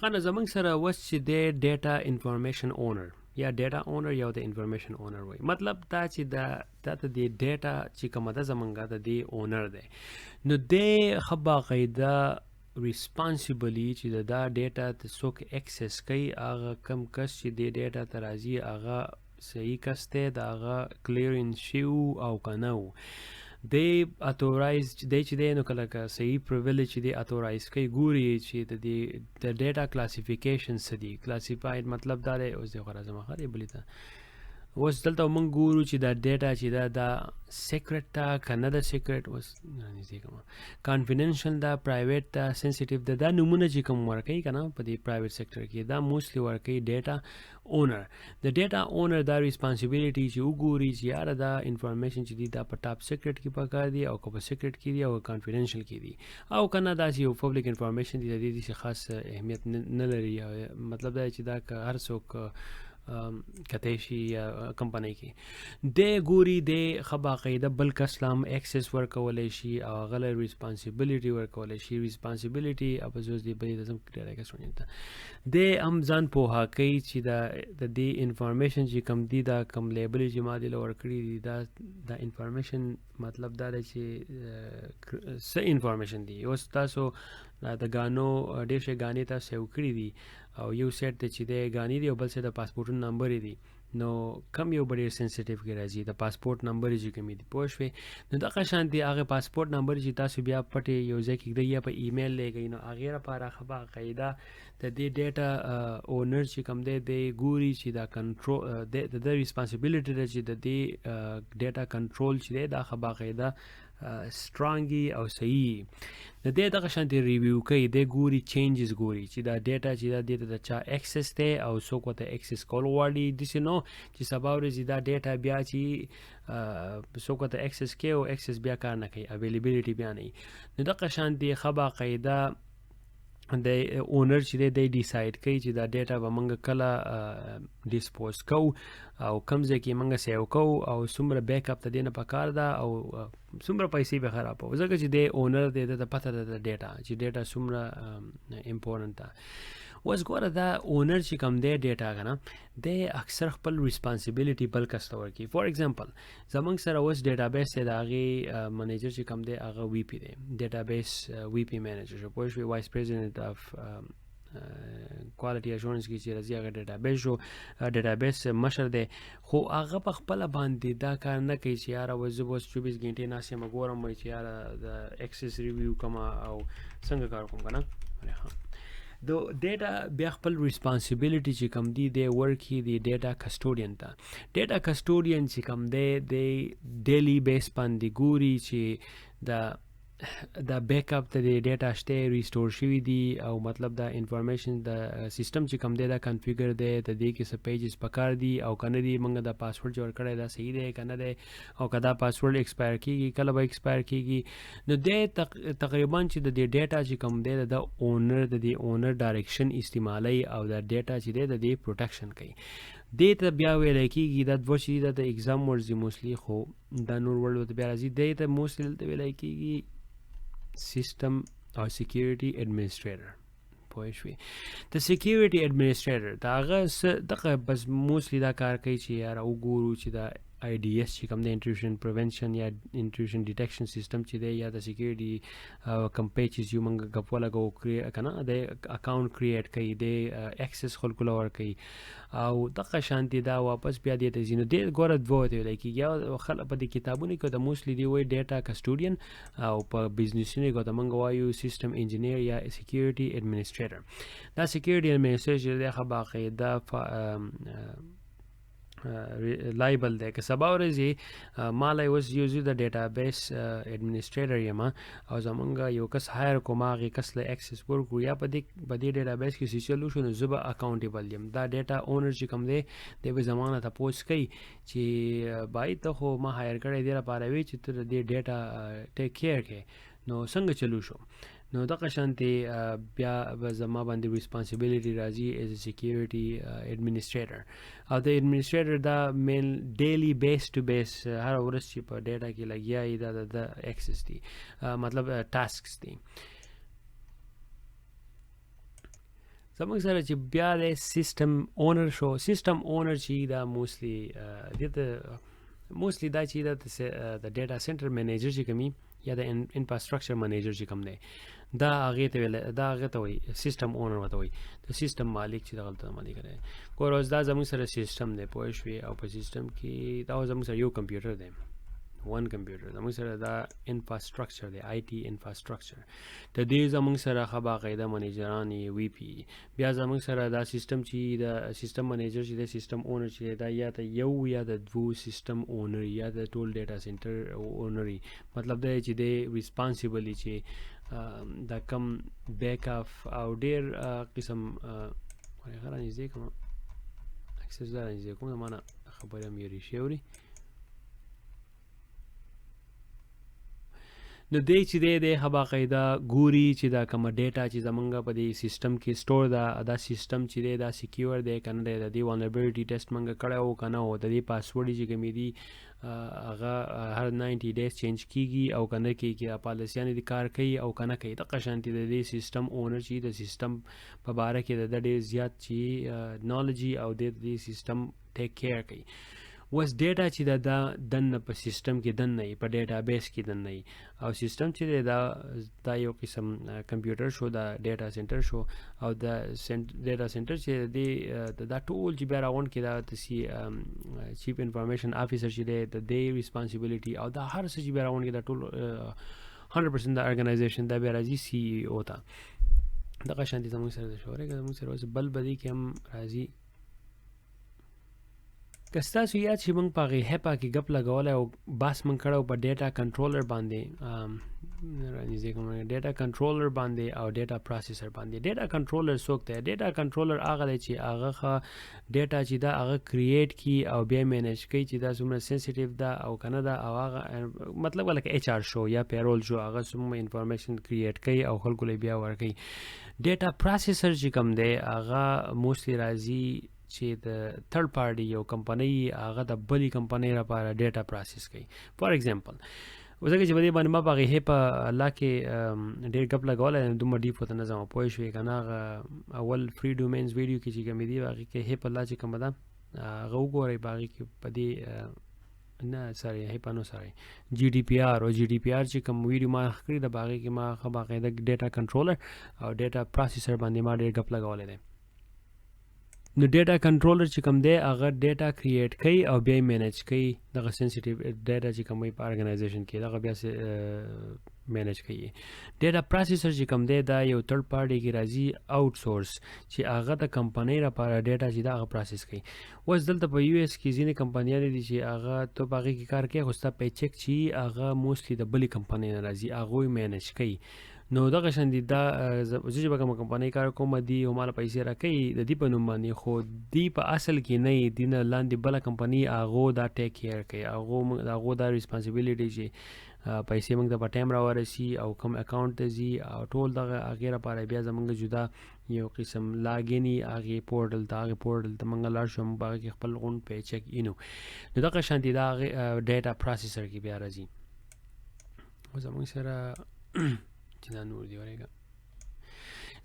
خانه زمنګ سره وس چې د ډیټا انفارمیشن اونر یا ډیټا اونر یا د انفارمیشن اونر وای مطلب دا چې دا د ډیټا چې کومه ده زمونږه د دې اونر دی نو د خبا قاعده ریسپانسیبلی چې دا ډیټا ته څوک اکسس کوي هغه کم کس چې د ډیټا ته راځي هغه صحیح کس دی د هغه کلیرنس شو او کنه دی اتورایز دی چې دی نو کله که صحیح پریویلیج دی اتورایز کوي ګوري چې د ډیټا کلاسیفیکیشن څه دي کلاسیفاید مطلب دا دی اوس د غرض مخه بلی ته اوس دلته موږ ګورو چې دا ډیټا چې دا سیکرټ تا کنه دا سیکرټ اوس نږدې کوم کانفیډنشل دا پرایویټ دا سنسټیو دا نمونه چې کوم ورکوي کنه په دې پرایویټ سېکټر کې دا موستلی ورکوي ډیټا اونر د ډیټا اونر دا ریسپانسیبিলিټي چې وګوري چې یار دا انفارمیشن چې دی دا په ټاپ سیکرټ کې پکار دی او په سیکرټ کې دی او کانفیډنشل کې دی او کنه دا چې پبلک انفارمیشن دی د دې خاص اهمیت نه لري مطلب دا چې دا هر څوک کته شي کمپنی کې د ګوري د خبا قاعده بل کسلام اکسس ورکولای شي او غل ریسپانسیبিলিټي ورکولای شي ریسپانسیبিলিټي اپوزوس دی بل د زم کړه کې سنته د امزان په هکې چې د دې انفارمیشن چې کم دی دا کم لیبل چې ما دی لور کړی دی دا انفارمیشن مطلب دا چې څه انفارمیشن دی اوس تاسو د غانو ډېر شي غانې تاسو یو کړی دی او یو سیټ چې د غانی دی او بل څه د پاسپورت نمبر دی نو کم یو ډېر سنسټیو کې راځي د پاسپورت نمبر چې کوم دی پوښوي نو دغه شان دی هغه پاسپورت نمبر چې تاسو بیا پټي یو ځکه دی یا په ایمیل لګی نو هغه لپاره خبره قاعده د دې ډیټا اونر چې کوم دی د ګوري چې دا کنټرول د ریسپانسیبিলিټي چې د دې ډیټا کنټرول چې دا خبره قاعده سترانګي او صحیح د دې دغه شان دی ریویو کوي د ګوري چینجز ګوري چې دا ډیټا چې دا د چا اکسس ته او څوک ته اکسس کول وړي د سينو چې سبا ورځ دا ډیټا بیا چې څوک ته اکسس کوي او اکسس بیا کار نه کوي اویلیبিলিټي بیا نه نو دغه شان دی خبره قاعده د اونر چې دی ډیساید کوي چې دا ډیټا به موږ کله ډیسپوز کو او کوم ځای کې موږ سیو کو او څومره بیک اپ ته دینه پکار ده او څومره پیسې به خراب او ځکه چې د اونر د پته د ډیټا چې ډیټا څومره امپورټنت ده اوس ګوره دا اونر چې کوم دی ډیټا کنه د اکثر خپل ریسپانسیبিলিټي بل کسټمر کی فور ایگزامپل زمونږ سره اوس ډیټابیس دی هغه منیجر چې کوم دی هغه وی پی دی ډیټابیس وی پی منیجر شو پوه شو وایس پریزیډنټ اف کوالټي اشورنس کی چې راځي هغه ډیټابیس شو ډیټابیس مشر دی خو هغه په خپل باندې دا کار نه کوي چې یار وځو 24 غنټې ناسه مګورم وای چې یار د اکسس ریویو کما او څنګه کار کوم کنه دو ډیټا بیا خپل ریسپانسیبিলিټي چې کم دی د ورکی دی ډیټا کسټوډین ته ډیټا کسټوډین چې کم دی د ډیلی بیس باندې ګوري چې دا بیک اپ ته د ډیټا شته ریسټور شوی دی او مطلب دا انفارمیشن د سیستم چې کم دی دا کنفیګر دی د دې کې څه پیجز پکار دی او کنه دی موږ دا پاسورډ جوړ کړی دا صحیح دی کنه دی او کدا پاسورډ ایکسپایر کیږي کله به ایکسپایر کیږي نو د تقریبا چې د ډیټا چې کم دی د اونر د اونر ډایرکشن استعمالي او د ډیټا چې دی د پروټیکشن کوي دې ته بیا ویل کېږي د دوشي د ایگزام ورزي موسلی خو د نور ورلد بیا راځي دې ته موسلی ویل کېږي سیستم او سکیورټي ایڈمنسټریټر پوه شوي د سکیورټي ایڈمنسټریټر دا هغه دغه بس موسلی دا کار کوي چې یار وګورو چې دا آی ډی ایس چې کوم د انټروژن پریونشن یا انټروژن ډیټیکشن سیستم چې دی یا د سکیورټي کم پیجز یو موږ غوړه غو کنه د اکاونټ کریټ کوي د اکسس خلکو لور کوي او دغه شانتي دا واپس بیا دې ته زینو د ګوره دوه دی لکه یا خلک په دې کتابونو کې د موسلی دی وای ډیټا کسټوډین او په بزنسونو کې د منګ وایو سیستم انجینیر یا سکیورټي ایڈمنسټریټر دا سکیورټي ایڈمنسټریټر د خبره قاعده لایبل دی که سبا ورځي مال اوس یوزو د ډیټابیس ایڈمنسټریټر یم او زمونږ یو کس هایر کوم هغه کس له اکسس ورکو یا په دې ډیټابیس کې سیچلو شو نو زبا اکاونټیبل یم دا ډیټا اونر چې کوم دی د به زمانه ته پوس کوي چې بای ته خو ما هایر کړی دی لپاره وی چې ته دې ډیټا ټیک کیر کې نو څنګه چلو شو نو دغه شانتي بیا زما باندې ریسپانسیبিলিټي راځي ایز ا سکیورټي ایڈمنسټریټر او د ایڈمنسټریټر دا مین ډیلی بیس ټو بیس هر ورځ چې په ډیټا کې لګیا ای دا د اکسس دي مطلب ټاسکس دي زموږ سره چې بیا د سیستم اونر شو. سیستم اونر چې دا موستلی دا چې د ډیټا سنټر منیجر چې کوي یا د انفراستراکچر منیجر چې کوم دی دا هغه ته وایي سیستم اونر ورته وایي د سیستم مالک چې د غلطه مالک دی. کوروز دا زموږ سره سیستم دی پوه شوې او په سیستم کې دا زموږ سره یو کمپیوټر دی one computer زموږ سره دا انفراستراکچر دی IT انفراستراکچر د دې زموږ سره خبا قاعده منیجران وی پی بیا زموږ سره دا سیستم چې د سیستم منیجر چې د سیستم اونر چې دا یا ته یو یا د دوه سیستم اونر یا د ټول ډیټا سنټر اونر مطلب دا چې د ریسپانسیبلی چې دا کم بیک اپ او ډیر قسم غره نږدې کوم اکسس دا نږدې کوم معنا خبره مې ریشوري نو دی چې د هبا قاعده ګوري چې دا کوم ډیټا چې زمونږ په دې سیستم کې سٹور دا سیستم چې دا سکیور دی کنه د دې vulnerability ټیسټ مونږ کړه او کنه او د دې پاسورډ چې کوم دی هغه هر 90 ډیز چینج کیږي او کنه کې پالیسیانه د کار کوي او کنه کوي د قشانتي د دې سیستم اونر چې د سیستم په باره کې د ډېر زیات چې نالوجي او د دې سیستم ټیک کیر کوي. وس ډیټا چې دا دنه په سیستم کې دنه په ډیټا بیس کې دنه او سیستم چې دا یو قسم کمپیوټر شو دا ډیټا سنټر شو او دا ډیټا سنټر چې دا ټول چې بیا راوند کې دا چیف انفارمیشن افیسر چې د دې ریسپانسیبিলিټي او دا هر څه چې بیا راوند کې دا ټول 100% د ارګنایزیشن دا بیا راځي سی او تا دغه شانتي زموږ سره د شورې کې زموږ سره اوس بل بدی کې هم راځي کستاسو یاد چې موږ په هپا کې غپ لګول او باس موږ کړو په ډیټا کنټرولر باندې رانیزه کوم ډیټا کنټرولر باندې او ډیټا پروسیسر باندې. ډیټا کنټرولر څوک دی؟ ډیټا کنټرولر هغه دی چې هغه ډیټا چې دا هغه کریټ کی او بیا مینیج کوي چې دا څومره سنسټیو ده او کنه دا او هغه مطلب لکه ایچ آر شو یا پیرول شو هغه څومره انفارمیشن کریټ کوي او خلکو له بیا ورکوي. ډیټا پروسیسر چې کوم دی هغه موستلی راځي چې د تھرد پارټي یو کمپنی هغه د بلی کمپنی لپاره ډیټا پروسس کوي. فار ایگزامپل وزګه چې باندې ما باغې هپا الله کې ډېر غپ لګول دومره ډیپ وته نه زما پوه شوې کنه اول فری ډومینز ویډیو کې چې کوم دی باغې کې هپا الله چې کوم ده هغه وګورئ باغې کې پدې نه ساري هپا نو ساري جی ډی پی آر او جی ډی پی آر چې کوم ویډیو ما کړی د باغې کې ما خبره د ډیټا کنټرولر او ډیټا پروسیسر باندې ما ډېر غپ لګول دي. نو ډیټا کنټرولر چې کوم دی هغه ډیټا کریټ کوي او بیا مینیج کوي دغه سنسټیو ډیټا چې کوم په ارګنایزیشن کې دغه بیا مینیج کوي. ډیټا پروسیسر چې کوم دی دا یو تھرد پارټي کې راځي آوټ سورس چې هغه د کمپنۍ لپاره ډیټا چې دا هغه پروسس کوي. اوس دلته په یو اس کې ځینې کمپنیانې دي چې هغه ته باغې کې کار کوي خو ستا پیچک چې هغه موستلی د بلی کمپنۍ نه راځي هغه مینیج کوي. نو دغه شاندې دا چې به کوم کمپنۍ کار کوم دی او مال پیسې راکوي د دې په نوم باندې خو دی په اصل کې نه دی نه لاندې بله کمپنۍ هغه دا ټیک کیر کوي هغه دا ریسپانسیبিলিټي چې پیسې موږ ته په ټایم راورسي او کوم اکاونټ ته ځي او ټول دغه هغې لپاره بیا زموږ جدا یو قسم لاګیني هغې پورټل ته هغې پورټل ته موږ لاړ شو موږ هغې کې خپل غونډ پیچک اینو نو دغه شانتې دا هغې ډیټا پروسیسر کې بیا راځي. زموږ سره چې دا نور دی ورېږه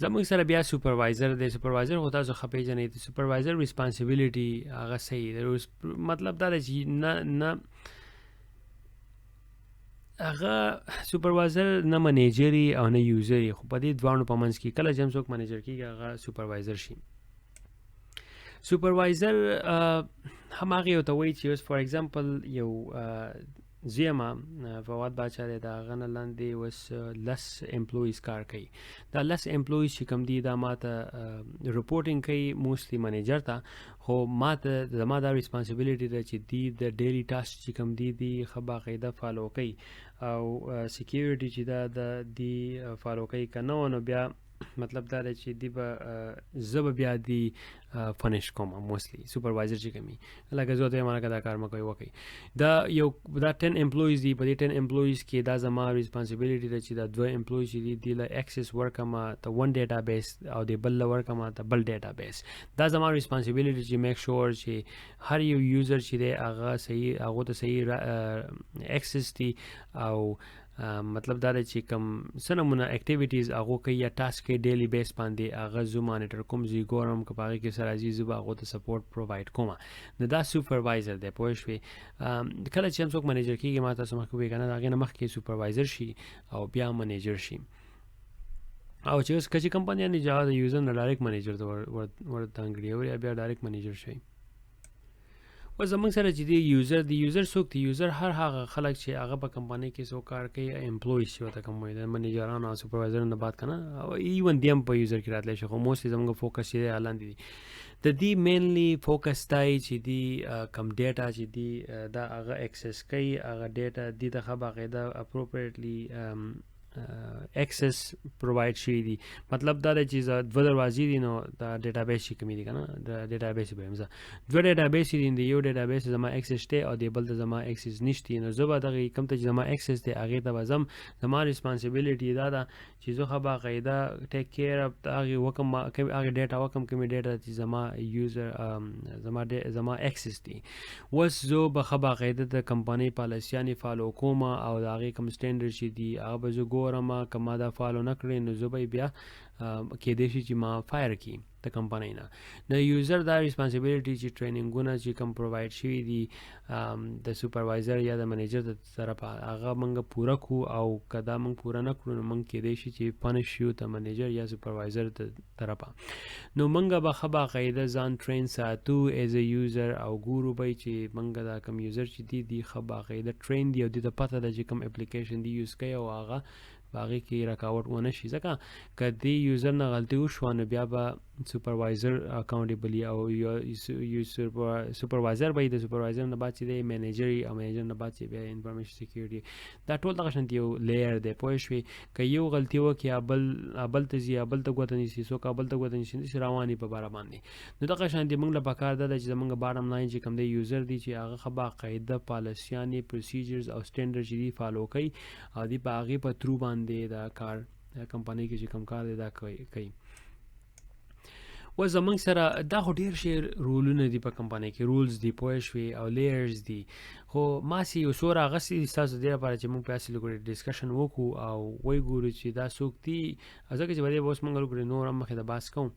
زموږ سره بیا سپروایزر دی. سپروایزر خو تاسو ښه پېژنئ د سپروایزر ریسپانسیبিলিټي هغه صحیح مطلب دا دی چې نه هغه سپروایزر نه منیجري او نه یوزري خو په دې دواړو په منځ کې کله چې هم څوک منیجر کېږي هغه سپروایزر شي. سپروایزر هم هغې ته وایي چې اوس فار ایگزامپل یو زیما فواد باچا دی دا هغه نه لاندې اوس 10 امپلویز کار کوي. دا 10 امپلویز چې کوم دي دا ماته رپورټینګ کوي موستلی منیجر ته خو ماته زما دا ریسپانسیبিলিټي ده چې دی د ډیلی ټاسک چې کوم دي ښه باقاعده فالو کوي او سکیورټي چې دا دی فالو کوي که نه نو بیا مطلب دا دی چې دی به زه به بیا دی فنش کوم موستلی سپروایزر چې کوي لکه زه ته مانه که دا کار مه کوئ وکړئ دا 10 امپلویز دي په دې 10 امپلویز کې دا زما ریسپانسیبিলিټي ده چې دا 2 امپلویز چې دي دی له ایکسس ورکما ته ون ډیټا بیس او دی بل ورکما ته بل ډیټا بیس. دا زما ریسپانسیبিলিټي چې میک شور چې هر یو یوزر چې دی هغه صحیح هغه ته صحیح ایکسس دي او مطلب دا چې کوم سنمونه اکټیویټیز هغه کوي یا ټاسک کوي ډیلی بیس باندې هغه زو مانیټر کوم زی ګورم کپاږي کې سره عزیز به هغه ته سپورټ پرووایډ کوم نو دا سپروایزر دی پوه شوي کله چې هم څوک منیجر کیږي ما تاسو مخکې وی کنه هغه نه مخکې سپروایزر شي او بیا منیجر شي او چې اوس کچې کمپنۍ نه جوړه د یوزر نه ډایرکټ منیجر ته ورته انګړي او بیا ډایرکټ منیجر شي و زمونږ سره چې دی یوزر څوک دی یوزر هر هغه خلک چې هغه په کمپنۍ کې څوک کار کوي امپلویز شي ورته کوم وایي د منیجرانو او سپروایزرانو نه بات کنه او ایون دی هم په یوزر کې راتلی شي خو موسټلی زموږ فوکس چې دی اعلان دي د دې مینلی فوکس دی چې دی کم ډیټا چې دی دا هغه ایکسس کوي هغه ډیټا دی ته باقاعده اپروپریټلی access provide شي دي مطلب دا چې دوه دروازې دي نو دا ډیټابیس شي کومې دي کنه د ډیټابیس به همزه دوه ډیټابیس دي د یو ډیټابیس زما access ته او د بل ته زما access نشته نو زه به دغه کوم ته زما access ته هغه ته وزم زما ریسپانسیبিলিټي دا ده چې زه خو باقاعده ټیک کیر اف هغه وکم هغه ډیټا وکم کومې ډیټا چې زما یوزر زما access دي وس زه به خو باقاعده د کمپنۍ پالیسیانه فالو کوم او هغه کوم سټانډرډ شي دي هغه به زه ګورم کما دا فالو نه کړی نو زه به بیا کې دې شي چې ما فایر کی د کمپنۍ نه د یوزر دا ریسپانسیبিলিټي چې ټریننګونه چې کوم پرووایډ شوي دي د سپروایزر یا د منیجر د طرفه هغه موږ پوره کو او کدا موږ پوره نه کړو نو موږ کې دې شي چې پنش شو د منیجر یا سپروایزر د طرفه نو موږ به خبا قاعده ځان ټرین ساتو ایز ا یوزر او ګورو به چې موږ دا کوم یوزر چې دی خبا قاعده ټرین دی او د پته د چې کوم اپلیکیشن دی یوز کوي او هغه باقي کې رکاوټ ونه شي ځکه کدی یوزر نه غلطي وشو نو بیا به سپروایزر اکاونټیبلی او یو سپروایزر به د سپروایزر نه بعد چې د منیجر او منیجر نه بعد چې بیا انفارمیشن سکیورټي دا ټول دغه شانتي یو لیر دی پوه شوي که یو غلطي وکړي بل ته ځي بل ته ګوته نیسي څوک بل ته ګوته نیسي رواني په باره باندې نو دغه شانتي موږ له پکار ده چې زموږ باټم لاین چې کوم دی یوزر دی چې هغه خو باقاعده پالیسیانې پروسیجرز او سټانډرډ چې دی فالو کوي او دی په هغې په ترو باندې دا کار کمپنۍ کې چې کوم کار دی دا کوي و زمونږ سره دا خو ډېر شی رولونه دي په کمپنۍ کې رولز دي پوه شوي او لیرز دي خو ماسې یو څو راغستې ستاسو دې لپاره چې موږ په هسې لږ ډسکشن وکړو او وایي ګورو چې دا څوک دي ځکه چې به دې به اوس موږ لږ نور هم مخې ته بحث کوو